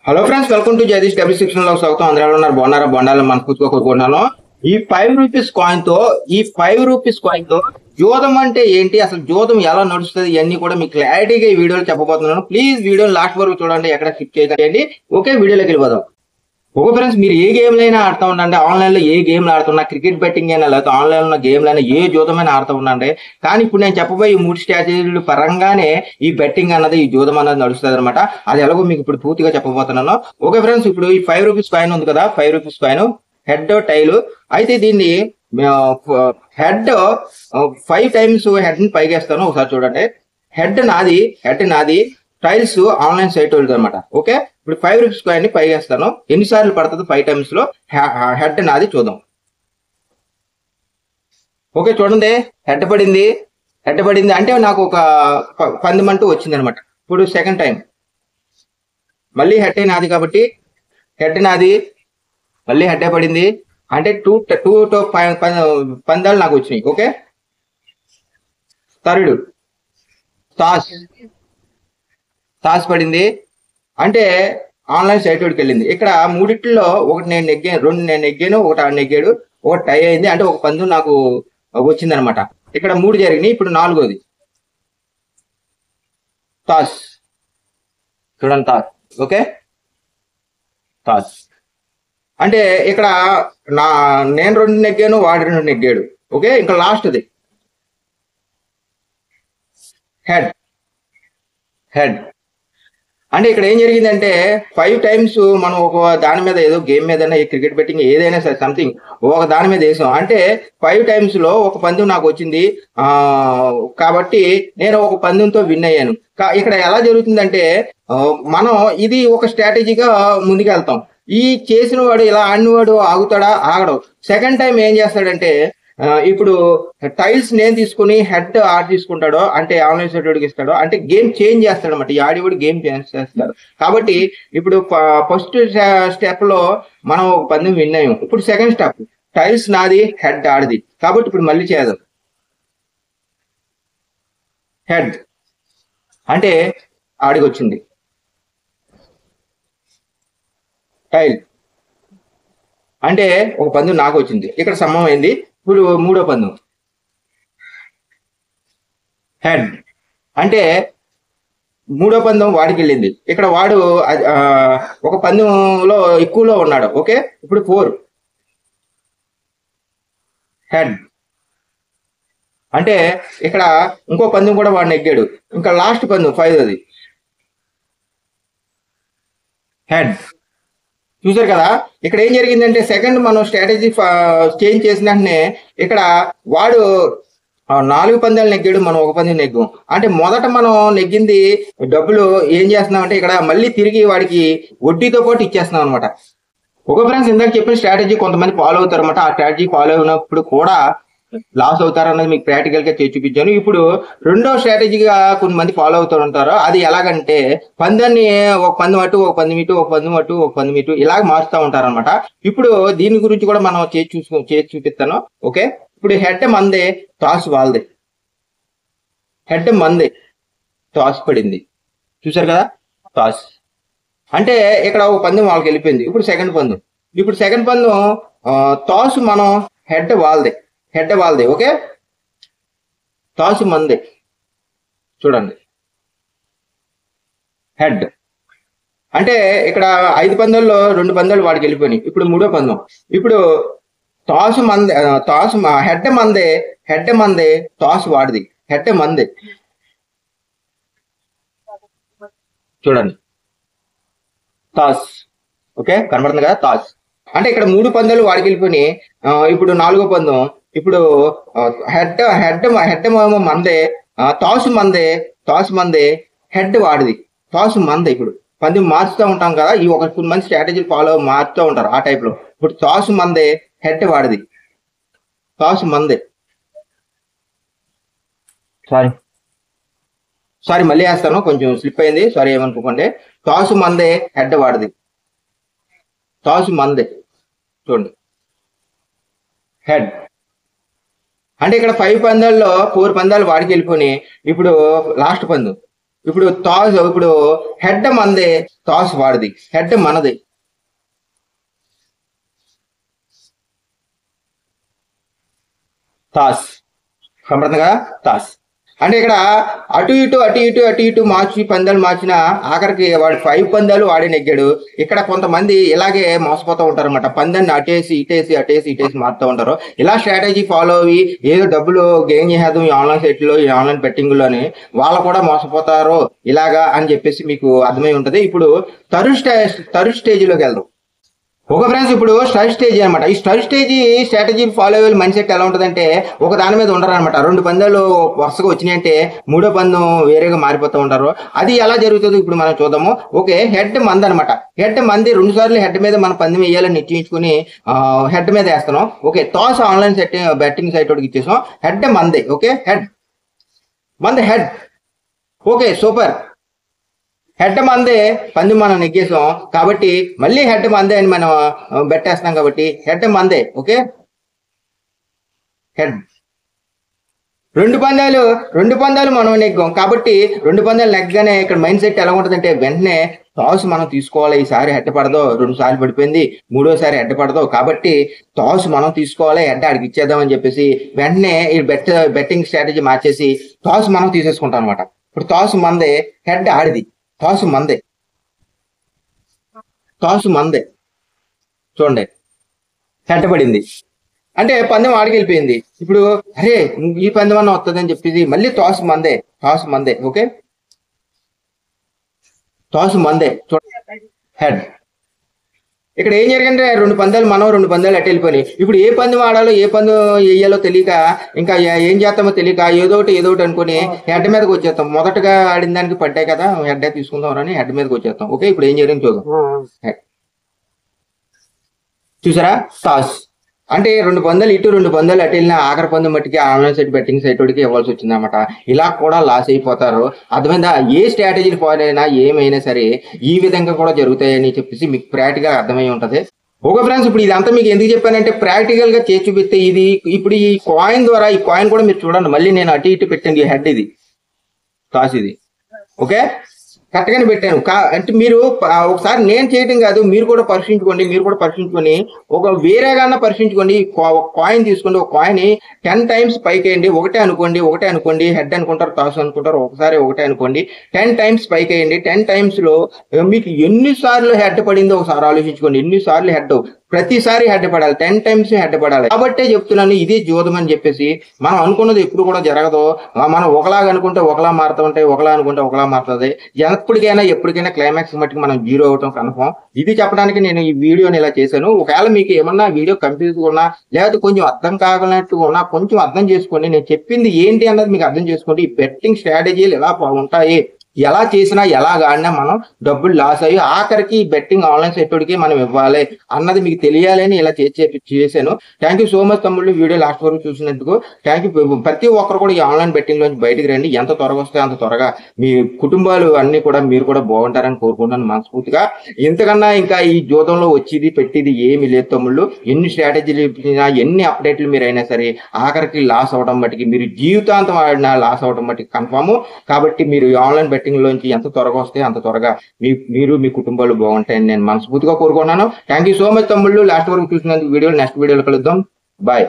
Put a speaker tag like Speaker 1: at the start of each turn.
Speaker 1: Hello friends, welcome to Jagadish డబ్ల్యూ16 లో స్వాగతం. అందరూ ఉన్నారు, బాగున్నారా? బాగుండాలని మనస్ఫూర్తిగా కోరుకుంటున్నాను. ఈ 5 రూపీస్ కాయిన్ తో జూదం అంటే ఏంటి, అసలు జూదం ఎలా నడుస్తుంది, ఇవన్నీ కూడా మీకు క్లారిటీగా ఈ వీడియోలో చెప్పబోతున్నాను. ప్లీజ్ వీడియో లాస్ట్ వరకు చూడండి, ఎక్కడ స్కిప్ చేయకండి. ఓకే, వీడియోలోకి వెళ్ళిపోదాం. ఓకే ఫ్రెండ్స్, మీరు ఏ గేమ్లైనా ఆడుతూ ఉండండి. ఆన్లైన్లో ఏ గేమ్లు ఆడుతున్నా, క్రికెట్ బెట్టింగ్ అయినా, లేకపోతే ఆన్లైన్లో గేమ్లైనా, ఏ జూదమైనా ఆడుతూ ఉండండి. కానీ ఇప్పుడు నేను చెప్పబోయే ఈ 3 స్ట్రాటజీలు పరంగానే ఈ బెట్టింగ్ అన్నది, ఈ జూదం అన్నది నడుస్తుంది అనమాట. అది ఎలాగో మీకు ఇప్పుడు పూర్తిగా చెప్పబోతున్నాను. ఓకే ఫ్రెండ్స్, ఇప్పుడు ఈ 5 రూపీస్ కాయిన్ ఉంది కదా, 5 రూపీస్ కాయిన్ హెడ్ టైల్ అయితే దీన్ని హెడ్ 5 టైమ్స్ హెడ్ ని పైకేస్తాను. ఒకసారి చూడండి. హెడ్ నాది టైల్స్ ఆన్లైన్ సైట్ ఉంటుంది అనమాట. ఓకే, ఇప్పుడు 5 రూపీస్ కాయిన్ ని పైకేస్తాను. ఎన్నిసార్లు పడుతుంది 5 టైమ్స్ లో హెడ్ నాది చూద్దాం. ఓకే చూడండి, హెడ్ పడింది అంటే నాకు ఒక పందెమంటూ వచ్చింది అనమాట. ఇప్పుడు సెకండ్ టైం మళ్ళీ హెడ్ నాది కాబట్టి హెడ్ నాది మళ్ళీ హెడ్ పడింది అంటే టూ పందాలు నాకు వచ్చినాయి. ఓకే, థర్డ్ టాస్ పడింది అంటే ఆన్లైన్ సైట్ వాడికి వెళ్ళింది. ఇక్కడ మూడిట్లో ఒకటి నేను నెగ్గాను, 2 నేను నెగ్గాను, ఒకటి ఆడు నెగ్గాడు, ఒకటి టై అయింది అంటే ఒక పందు నాకు వచ్చింది అనమాట. ఇక్కడ 3 జరిగినాయి. ఇప్పుడు 4వది టాస్. చూడండి, టాస్. ఓకే, టాస్ అంటే ఇక్కడ నేను 2 నెగ్గాను, వాడు 2 నెగ్గాడు. ఓకే, ఇంకా లాస్ట్ది హెడ్ అంటే ఇక్కడ ఏం జరిగిందంటే 5 టైమ్స్ మనం ఒక దాని మీద, ఏదో గేమ్ మీద, క్రికెట్ బెట్టింగ్ ఏదైనా సరే సంథింగ్ ఒక దాని మీద వేసాం అంటే 5 టైమ్స్ లో ఒక పందెం నాకు వచ్చింది. కాబట్టి నేను ఒక పందెంతో విన్ అయ్యాను. ఇక్కడ ఎలా జరుగుతుందంటే మనం ఇది ఒక స్ట్రాటజీగా ముందుకెళ్తాం. ఈ చేసిన వాడు, ఇలా ఆడినవాడు ఆగుతాడా? ఆగడు. సెకండ్ టైం ఏం చేస్తాడంటే ఇప్పుడు టైల్స్ నేను తీసుకుని హెడ్ ఆడి తీసుకుంటాడో అంటే ఆన్లైన్ సైట్ ఇస్తాడో అంటే గేమ్ చేంజ్ చేస్తాడు అనమాట. ఈ ఆడివాడు గేమ్ చేంజ్ చేస్తాడు. కాబట్టి ఇప్పుడు ఫస్ట్ స్టెప్ లో మనం ఒక పందెం విన్ అయ్యాం. ఇప్పుడు సెకండ్ స్టెప్ టైల్స్ నాది, హెడ్ ఆడిది. కాబట్టి ఇప్పుడు మళ్ళీ చేద్దాం. హెడ్ అంటే ఆడికి వచ్చింది, టైల్ అంటే ఒక పందెం నాకు వచ్చింది. ఇక్కడ సమం అయింది. ఇప్పుడు 3వ పందెం హెడ్ అంటే 3వ పందెం వాడికి వెళ్ళింది. ఇక్కడ వాడు ఒక పందెంలో ఎక్కువలో ఉన్నాడు. ఓకే, ఇప్పుడు 4 హెడ్ అంటే ఇక్కడ ఇంకో పందెం కూడా వాడు నెగ్గాడు. ఇంకా లాస్ట్ పందెం 5వది హెడ్. చూసారు కదా, ఇక్కడ ఏం జరిగిందంటే సెకండ్ మనం స్ట్రాటజీ చేంజ్ చేసిన వెంటనే ఇక్కడ వాడు 4 పందాలు నెగ్గాడు, మనం ఒక పందెం నెగ్గాం. అంటే మొదట మనం నెగ్గింది డబ్బులు ఏం చేస్తున్నామంటే ఇక్కడ మళ్ళీ తిరిగి వాడికి వడ్డీతో పాటు ఇచ్చేస్తున్నాం అనమాట. ఒక ఫ్రెండ్స్, ఇందాక చెప్పిన స్ట్రాటజీ కొంతమంది ఫాలో అవుతారు అనమాట. ఆ స్ట్రాటజీ ఫాలో అయినప్పుడు కూడా లాస్ అవుతారన్నది మీకు ప్రాక్టికల్ గా చేసి చూపించాను. ఇప్పుడు రెండో స్ట్రాటజీగా కొంతమంది ఫాలో అవుతూ ఉంటారు. అది ఎలాగంటే పందాన్ని ఒక పందెం అటు, ఒక పందెం ఇటు, ఒక పందెం అటు, ఒక పందెం ఇటు ఇలాగ మారుస్తూ ఉంటారు అనమాట. ఇప్పుడు దీని గురించి కూడా మనం చేసి చూపిస్తాను. ఓకే, ఇప్పుడు హెడ్ మందే, టాస్ వాళ్ళదే. హెడ్ మందే, టాస్ పడింది. చూసారు కదా, టాస్ అంటే ఇక్కడ ఒక పందెం వాళ్ళకి వెళ్ళిపోయింది. ఇప్పుడు సెకండ్ పందెం టాస్ మనం హెడ్ వాళ్ళదే. ఓకే, టాస్ మందే. చూడండి, హెడ్ అంటే ఇక్కడ 5 పందాల్లో 2 పందాలు వాడికి వెళ్ళిపోయినాయి. ఇప్పుడు 3వ పందెం. ఇప్పుడు టాస్ మందే, హెడ్ మందే, టాస్ వాడిది. హెడ్ మందే. చూడండి, టాస్. ఓకే, కనబడుతుంది కదా, టాస్ అంటే ఇక్కడ 3 పందాలు వాడికి వెళ్ళిపోయినాయి. ఇప్పుడు 4వ పందెం. ఇప్పుడు హెడ్ మందే, టాస్ మందే, హెడ్ వాడిది, టాస్ మందే. ఇప్పుడు పందెం మార్చుతూ ఉంటాం కదా, ఈ కొంతమంది స్ట్రాటజీ ఫాలో మారుతూ ఉంటారు ఆ టైప్ లో. ఇప్పుడు టాస్ మందే, హెడ్ వాడిది, టాస్ మందే. సారీ మళ్ళీ వేస్తాను, కొంచెం స్లిప్ అయింది, సారీ ఏమనుకోకండి. టాస్ మందే, హెడ్ వాడిది, టాస్ మందే. చూడండి, హెడ్ అంటే ఇక్కడ 5 పందాల్లో 4 పందాలు వాడికి వెళ్ళిపోయి ఇప్పుడు లాస్ట్ పందెం ఇప్పుడు హెడ్ మనదే, టాస్ వాడిది, హెడ్ మనది. టాస్ కనపడుతుంది కదా, టాస్. అంటే ఇక్కడ అటు ఇటు పందాలు మార్చిన ఆఖరికి వాడు 5 పందాలు వాడే నెగ్గాడు. ఇక్కడ కొంతమంది ఇలాగే మోసపోతూ ఉంటారు అనమాట. పందాన్ని అటేసి ఇటేసి మారుతూ ఉంటారు. ఇలా స్ట్రాటజీ ఫాలో అయ్యి ఏదో డబ్బులు గెయిన్ చేసేద్దాం ఈ ఆన్లైన్ సైట్లో, ఈ ఆన్లైన్ బెట్టింగ్లోని, వాళ్ళు కూడా మోసపోతారు ఇలాగా అని చెప్పేసి మీకు అర్థమై ఉంటుంది. ఇప్పుడు థర్డ్ స్టేజ్లోకి వెళ్దాం. ఓకే ఫ్రెండ్స్, ఇప్పుడు స్టడీ స్టేజ్ అనమాట. ఈ స్టడీ స్టేజ్ స్ట్రాటజీ ఫాలో అయ్యే మైండ్ సెట్ ఎలా ఉంటుందంటే, ఒక దాని మీద ఉండరు అనమాట. 2 పందాలు వరుసగా వచ్చినాయంటే 3వ పందెం వేరేగా మారిపోతూ ఉంటారు. అది ఎలా జరుగుతుందో ఇప్పుడు మనం చూద్దాము. ఓకే, హెడ్ మంది అనమాట. హెడ్ మంది 2 సార్లు హెడ్ మీద మనం పందెం వేయాలని నిశ్చయించుకుని హెడ్ మీద వేస్తున్నాం. Okay, toss online betting site వాడికి ఇచ్చేసాం. హెడ్ మందే. ఓకే, హెడ్ మంది, హెడ్. Okay, super. హెడ్ మందే, పంది మనం నెగ్గేసాం కాబట్టి మళ్ళీ హెడ్ మందే అని మనం బెట్టేస్తున్నాం కాబట్టి హెడ్ మందే. Okay, head. 2 పందాలు మనం నెగ్గాం కాబట్టి 2 పందాలు నెగ్గగానే ఇక్కడ మైండ్ సెట్ ఎలా ఉంటుందంటే, వెంటనే టాస్ మనం తీసుకోవాలి. ఈసారి హెడ్ పడదో, 2 సార్లు పడిపోయింది, 3వసారి హెడ్ పడదో కాబట్టి టాస్ మనం తీసుకోవాలి, హెడ్ ఆడికి ఇచ్చేద్దాం అని చెప్పేసి వెంటనే ఈ బెట్టింగ్ స్ట్రాటజీ మార్చేసి టాస్ మనం తీసేసుకుంటాం అనమాట. ఇప్పుడు టాస్ మందే, హెడ్ ఆడిది. టాస్ మందే చూడండి, హెడ్ పడింది అంటే పందెం ఆడికి వెళ్ళిపోయింది. ఇప్పుడు అరే ఈ పందెం అన్న వస్తుంది అని చెప్పేసి మళ్ళీ టాస్ మందే. ఓకే, టాస్ మందే చూడండి, హెడ్. ఇక్కడ ఏం జరిగిందంటే 2 పందాలు మనం, 2 పందాలు అటు వెళ్ళిపోయినాయి. ఇప్పుడు ఏ పందెం ఆడాలో, ఏ పందెం వేయాలో తెలియక, ఇంకా ఏం చేస్తామో తెలియక ఏదో ఒకటి అనుకుని హెడ్ మీదకి వచ్చేస్తాం. మొదటగా ఆడిన దానికి పడ్డాయి కదా, హెడ్ తీసుకుందాం అని హెడ్ మీదకి వచ్చేస్తాం. ఓకే, ఇప్పుడు ఏం జరిగింది చూద్దాం. చూసారా, టాస్ అంటే 2 పందాలు ఇటు 2 పందాలు అటు వెళ్ళిన ఆఖరి పందెం మట్టికి ఆన్లైన్ సైట్ బెట్టింగ్ సైట్ వాడికి ఇవ్వాల్సి వచ్చింది అనమాట. ఇలా కూడా లాస్ అయిపోతారు. అర్థమైందా? ఏ స్ట్రాటజీలు ఫాలో అయినా ఏమైనా సరే ఈ విధంగా కూడా జరుగుతాయని చెప్పేసి మీకు ప్రాక్టికల్ అర్థమై ఉంటుంది. ఓకే ఫ్రెండ్స్, ఇప్పుడు ఇదంతా మీకు ఎందుకు చెప్పానంటే ప్రాక్టికల్ గా చేసి చూపిస్తే ఇది ఇప్పుడు ఈ కాయిన్ ద్వారా, ఈ కాయిన్ కూడా మీరు చూడండి. మళ్ళీ నేను అటు ఇటు పెట్టండి, హెడ్ ఇది, టాస్ ఇది. ఓకే, కరెక్ట్ గానే పెట్టాను. అంటే మీరు ఒకసారి నేను చేయటం కాదు, మీరు కూడా పరీక్షించుకొని ఒక వేరేగా పరీక్షించుకోండి. కాయిన్ తీసుకోండి, ఒక కాయిన్ 10 టైమ్స్ పైకి వేయండి. ఒకటే అనుకోండి, హెడ్ అనుకుంటారు, టాస్ అనుకుంటారు. ఒకటే అనుకోండి, 10 టైమ్స్ పైకి వేయండి. 10 టైమ్స్ లో మీకు ఎన్నిసార్లు హెడ్ పడిందో ఒకసారి ఆలోచించుకోండి. ఎన్నిసార్లు హెడ్, ప్రతిసారి హెడ్ పడాలి, 10 టైమ్స్ హెడ్ పడాలి. కాబట్టే చెప్తున్నాను ఇదే జోదం అని చెప్పేసి. మనం అనుకున్నది ఎప్పుడు కూడా జరగదు. మనం ఒకలాగా అనుకుంటే ఒకలా మారుతూ ఉంటాయి, ఒకలా అనుకుంటే ఒకలా మారుతుంది. ఎప్పటికైనా క్లైమాక్స్ మట్టుకు మనం 0 అవటం కన్ఫర్మ్. ఇది చెప్పడానికి నేను ఈ వీడియోని ఇలా చేశాను. ఒకవేళ మీకు ఏమన్నా వీడియో కన్ఫ్యూజ్ ఉన్నా, లేకపోతే కొంచెం అర్థం కాగలనట్టుగా ఉన్నా కొంచెం అర్థం చేసుకోండి. నేను చెప్పింది ఏంటి అన్నది మీకు అర్థం చేసుకోండి. ఈ బెట్టింగ్ స్ట్రాటజీలు ఎలా ఉంటాయి, ఎలా చేసినా ఎలా ఆడినా మనం డబ్బులు లాస్ అయ్యి ఆఖరికి బెట్టింగ్ ఆన్లైన్ సెక్టర్కి మనం ఇవ్వాలి అన్నది మీకు తెలియాలని ఇలా చేశాను. థ్యాంక్ యూ సో మచ్ తమ్ముళ్ళు, వీడియో లాస్ట్ వరకు చూసినందుకు థ్యాంక్ యూ. ప్రతి ఒక్కరు కూడా ఈ ఆన్లైన్ బెట్టింగ్ లోంచి బయటికి రండి. ఎంత త్వరగా వస్తే అంత త్వరగా మీ కుటుంబాలు అన్ని కూడా మీరు కూడా బాగుంటారని కోరుకుంటాను మనస్ఫూర్తిగా. ఇంతకన్నా ఇంకా ఈ జూదంలో వచ్చేది పెట్టేది ఏమి లేదు తమ్ముళ్ళు. ఎన్ని స్ట్రాటజీలు ఇచ్చినా, ఎన్ని అప్డేట్లు మీరు అయినా సరే ఆఖరికి లాస్ అవడం బట్టికి, మీరు జీవితాంతం ఆడినా లాస్ అవడం బట్టి కన్ఫామ్. కాబట్టి మీరు ఆన్లైన్ లోంచి ఎంత త్వరగా వస్తే అంత త్వరగా మీరు మీ కుటుంబాలు బాగుంటాయని నేను మనస్ఫూర్తిగా కోరుకుంటున్నాను. థ్యాంక్ యూ సో మచ్ తమ్ముళ్ళు, లాస్ట్ వరకు చూసినందుకు. నెక్స్ట్ వీడియోలో కలుద్దాం. బాయ్.